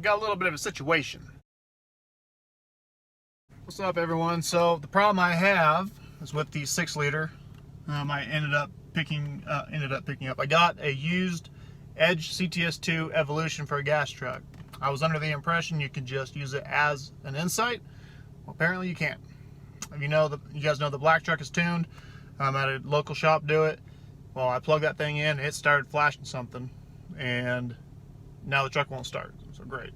we got a little bit of a situation. What's up, everyone? So the problem I have is with the 6-liter. I ended up picking up. I got a used Edge CTS2 Evolution for a gas truck. I was under the impression you could just use it as an Insight. Well, apparently you can't. You guys know the black truck is tuned. I'm at a local shop do it. Well, I plugged that thing in, it started flashing something, and now the truck won't start. So great.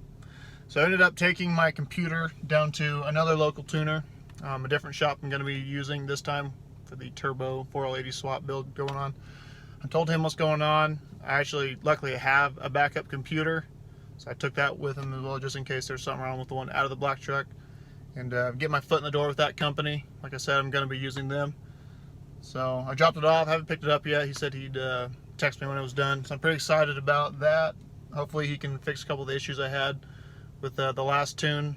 So I ended up taking my computer down to another local tuner, a different shop I'm going to be using this time for the turbo 4L80 swap build going on. I told him what's going on. I actually, luckily, have a backup computer, so I took that with him as well, just in case there's something wrong with the one out of the black truck, and get my foot in the door with that company. Like I said, I'm going to be using them. So I dropped it off, haven't picked it up yet. He said he'd text me when it was done, so I'm pretty excited about that. Hopefully he can fix a couple of the issues I had with the last tune.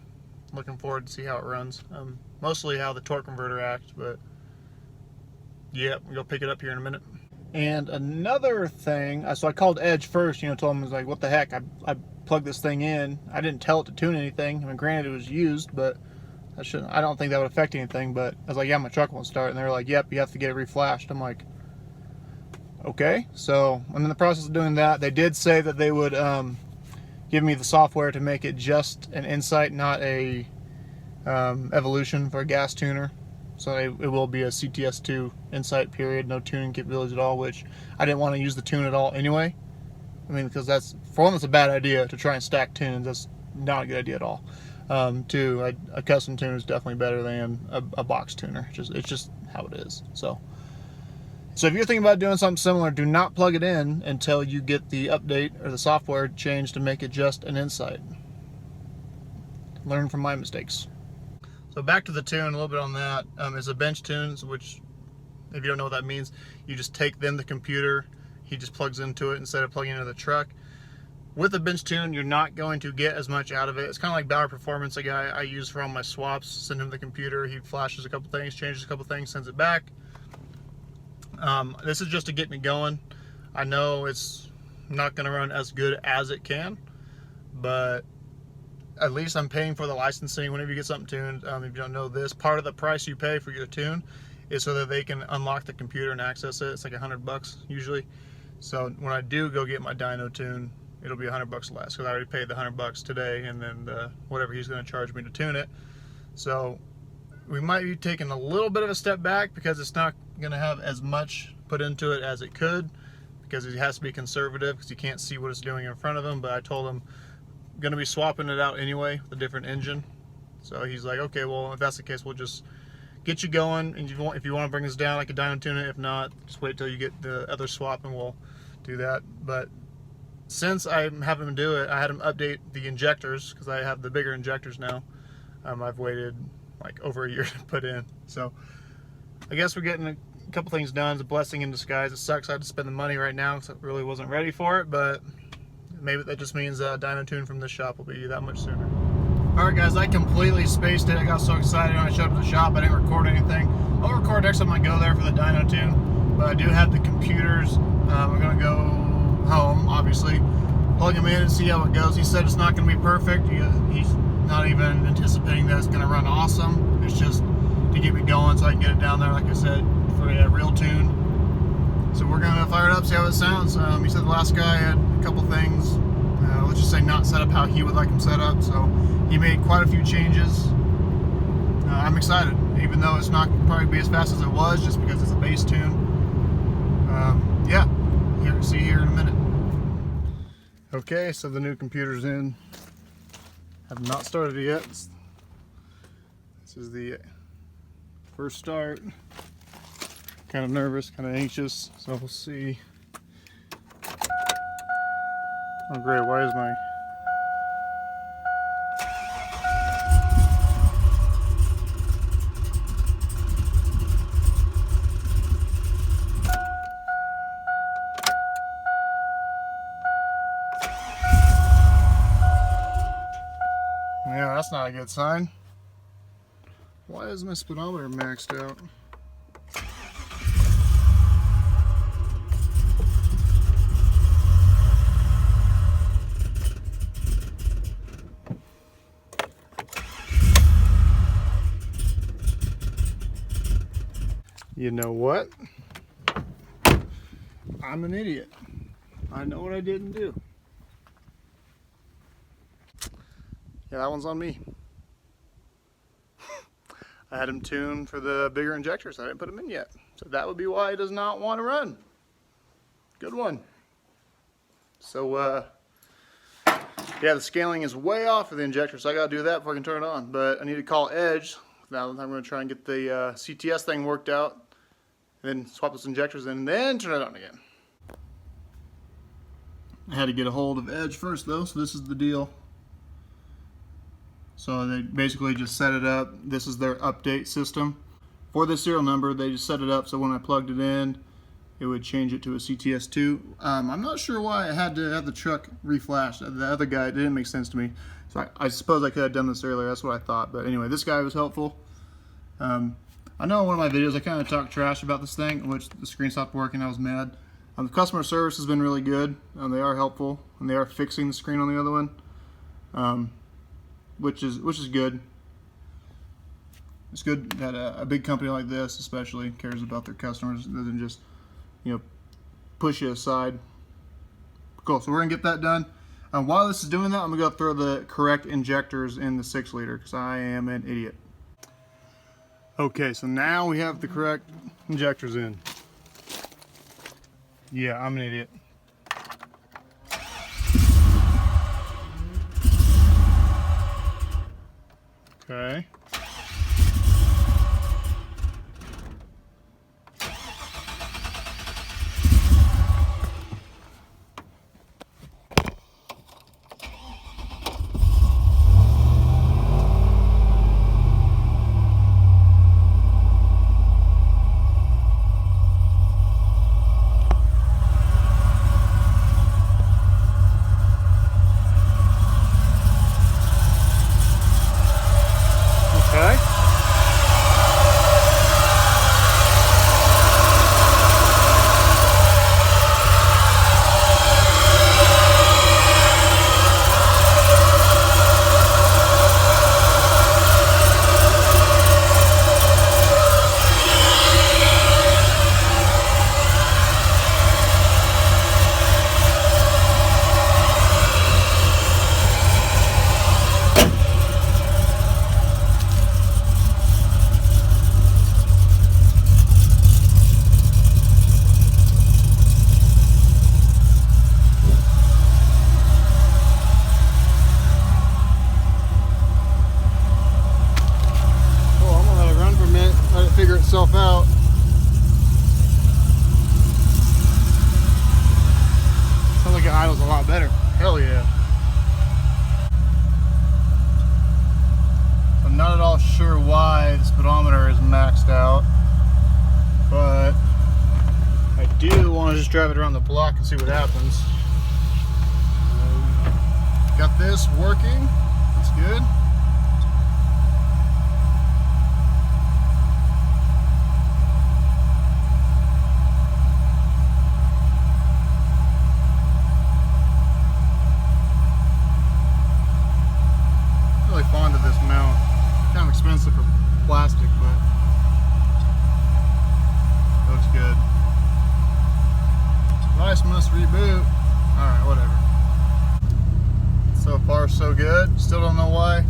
Looking forward to see how it runs. Mostly how the torque converter acts, but yeah, we'll go pick it up here in a minute. And another thing, so I called Edge first, told him, I was like, what the heck, I plugged this thing in. I didn't tell it to tune anything. I mean, granted it was used, but I don't think that would affect anything. But I was like, yeah, my truck won't start. And they were like, yep, you have to get it reflashed. I'm like, okay. So I'm in the process of doing that. They did say that they would give me the software to make it just an Insight, not a Evolution for a gas tuner. So it will be a CTS2 Insight, period. No tuning capabilities at all, which I didn't want to use the tune at all anyway. I mean, because that's a bad idea to try and stack tunes. That's not a good idea at all. Two, a custom tune is definitely better than a box tuner. It's just how it is. So if you're thinking about doing something similar, do not plug it in until you get the update or the software changed to make it just an Insight. Learn from my mistakes. So back to the tune, a little bit on that. It's a bench tune, which, if you don't know what that means, you just take the computer, he just plugs into it instead of plugging into the truck. With a bench tune, you're not going to get as much out of it. It's kind of like Bauer Performance, a guy I use for all my swaps. Send him the computer, he flashes a couple things, changes a couple things, sends it back. This is just to get me going. I know it's not going to run as good as it can, but at least I'm paying for the licensing. Whenever you get something tuned, if you don't know this, part of the price you pay for your tune is so that they can unlock the computer and access it. It's like $100 usually. So when I do go get my dyno tune, it'll be $100 less, because I already paid the $100 today, and then whatever he's going to charge me to tune it. So we might be taking a little bit of a step back, because it's not going to have as much put into it as it could, because he has to be conservative, because you can't see what it's doing in front of him. But I told him I'm going to be swapping it out anyway with a different engine. So he's like, okay, well, if that's the case, we'll just get you going, and if you want to bring this down, I could dyno tune it. If not, just wait till you get the other swap and we'll do that. But since I'm having him do it, I had him update the injectors, because I have the bigger injectors now. I've waited like over a year to put in. So I guess we're getting a couple things done. It's a blessing in disguise. It sucks I had to spend the money right now, because I really wasn't ready for it, but maybe that just means dyno tune from this shop will be that much sooner. Alright guys, I completely spaced it. I got so excited when I showed up at the shop, I didn't record anything. I'll record next time I go there for the dyno tune, but I do have the computers. I'm going to go home, obviously, plug them in and see how it goes. He said it's not going to be perfect. He's not even anticipating that it's going to run awesome. It's just to get me going so I can get it down there, like I said, for a real tune. So we're going to fire it up, see how it sounds. He said the last guy had a couple things, let's just say not set up how he would like them set up. So he made quite a few changes. I'm excited, even though it's not probably be as fast as it was, just because it's a bass tune. Yeah, see here in a minute. Okay, so the new computer's in. Have not started it yet. This is the first start. Kind of nervous, kind of anxious, so we'll see. Oh great, why is my... Yeah, that's not a good sign. Why is my speedometer maxed out? You know what? I'm an idiot. I know what I didn't do. Yeah, that one's on me. I had him tuned for the bigger injectors. I didn't put them in yet. So that would be why he does not want to run. Good one. So, yeah, the scaling is way off of the injector, so I got to do that before I can turn it on. But I need to call Edge. Now I'm going to try and get the CTS thing worked out, and then swap those injectors in, and then turn it on again. I had to get a hold of Edge first, though, so this is the deal. So they basically just set it up. This is their update system. For this serial number, they just set it up so when I plugged it in, it would change it to a CTS2. I'm not sure why I had to have the truck reflashed. The other guy, it didn't make sense to me. So I suppose I could have done this earlier. That's what I thought. But anyway, this guy was helpful. I know in one of my videos I kind of talked trash about this thing, which the screen stopped working. I was mad. The customer service has been really good. They are helpful, and they are fixing the screen on the other one, which is good. It's good that a big company like this, especially, cares about their customers. It doesn't just, push you aside. Cool. So we're gonna get that done. While this is doing that, I'm gonna go throw the correct injectors in the 6-liter because I am an idiot. Okay, so now we have the correct injectors in. Yeah, I'm an idiot. Okay. Figure itself out. Sounds like it idles a lot better. Hell yeah. I'm not at all sure why the speedometer is maxed out, but I do want to just drive it around the block and see what happens. Got this working. That's good. Fond of this mount. Kind of expensive for plastic, but it looks good. Device must reboot. Alright, whatever. So far so good. Still don't know why.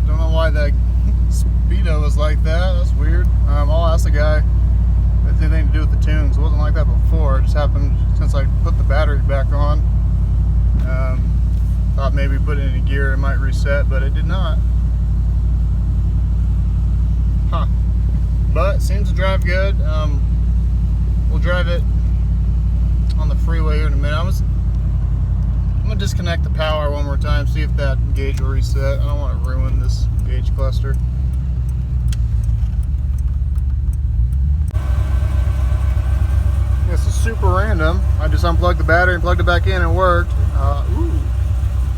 Don't know why that speedo was like that. That's weird. I'll ask the guy if it's anything to do with the tunes. It wasn't like that before. It just happened since I put the battery back on. Thought maybe put it in a gear it might reset, but it did not. Huh. But it seems to drive good. We'll drive it on the freeway here in a minute. I'm gonna disconnect the power one more time, see if that gauge will reset. I don't want to ruin this gauge cluster. This is super random. I just unplugged the battery and plugged it back in and it worked. Ooh.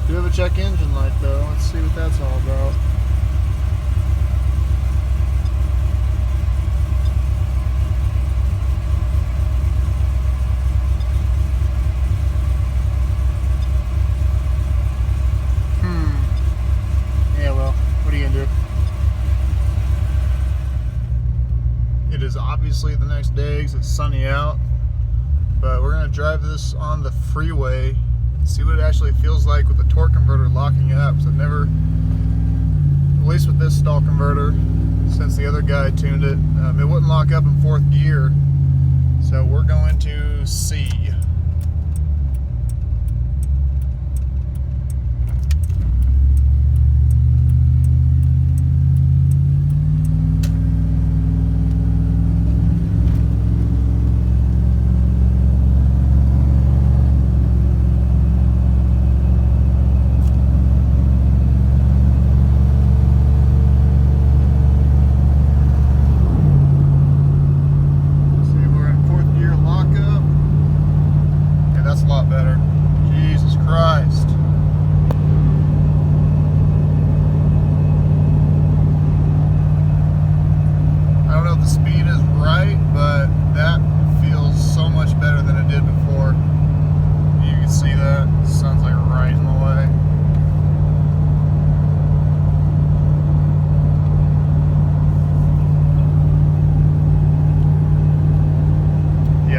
Do have a check engine light though. Let's see what that's all about. Yeah, well, what are you gonna do? day because it's sunny out. But we're gonna drive this on the freeway and see what it actually feels like with the torque converter locking up. So I've never, at least with this stall converter, since the other guy tuned it, it wouldn't lock up in 4th gear. So we're going to see.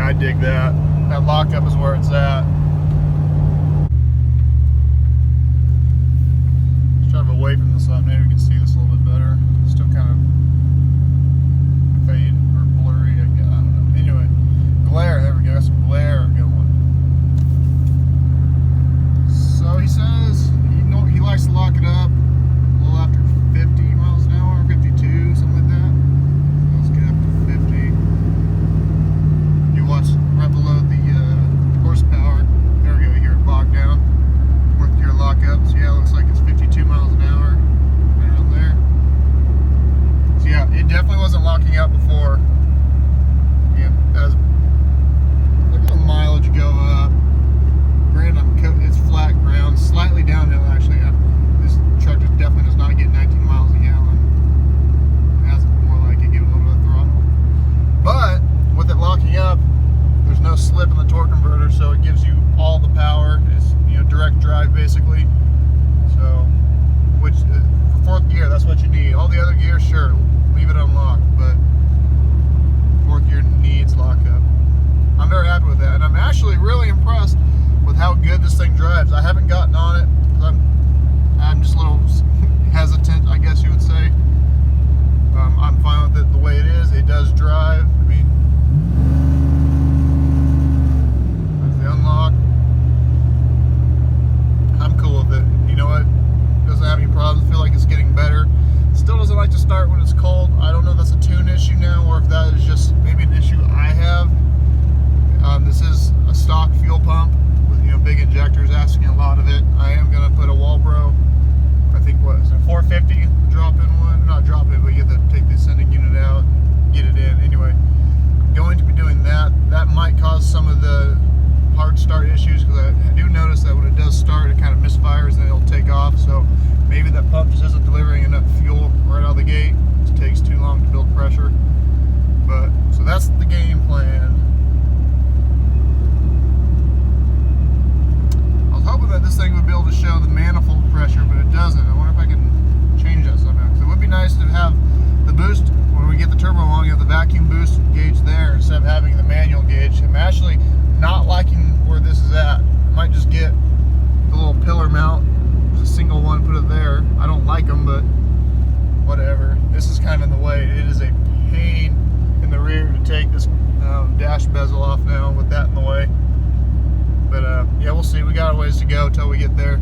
I dig that. That lockup is where it's at. Let's drive away from the sun. Maybe we can see this a little bit better. Still kind of fade or blurry. I don't know. Anyway, glare. There we go. Got some glare going. So he says he likes to lock it up a little after 50 miles an hour, 52, something like that. Let's get up to 50. Watch right below the horsepower. There we go, you hear it bog down. 4th gear lockup. So yeah, it looks like it's 52 miles an hour. Right around there. So yeah, it definitely wasn't locking up before. Yeah, look at the mileage go up. Granted, it's flat ground, slightly downhill actually. This truck definitely does not get 19 miles a gallon. It has more like it, get a little bit of throttle. But with it locking up, there's no slip in the torque converter, so it gives you all the power. It's, direct drive basically. So, which for 4th gear, that's what you need. All the other gears, sure, leave it unlocked, but 4th gear needs lockup. I'm very happy with that, and I'm actually really impressed with how good this thing drives. I haven't gotten on it. I'm just a little hesitant, I guess you would say. I'm fine with it the way it is. It does drive. I mean, unlock. I'm cool with it. You know what? Doesn't have any problems. I feel like it's getting better. Still doesn't like to start when it's cold. I don't know if that's a tune issue now or if that is just maybe an issue I have. This is a stock fuel pump with big injectors, asking a lot of it. I am going to put a Walbro, I think what is it, 450 drop-in one? Not drop-in, but you have to take the sending unit out, get it in. Anyway, I'm going to be doing that. That might cause some of the hard start issues because I do notice that when it does start, it kind of misfires and it'll take off. So maybe that pump just isn't delivering enough fuel right out of the gate. It takes too long to build pressure. But so that's the game plan. I was hoping that this thing would be able to show the manifold pressure, but it doesn't. I wonder if I can change that somehow. Because it would be nice to have the boost when we get the turbo on. You have the vacuum boost gauge there instead of having the manual gauge. I'm actually not liking where this is at. I might just get the little pillar mount, just a single one, put it there. I don't like them, but whatever. This is kind of in the way. It is a pain in the rear to take this dash bezel off now with that in the way. But yeah, we'll see. We got a ways to go till we get there.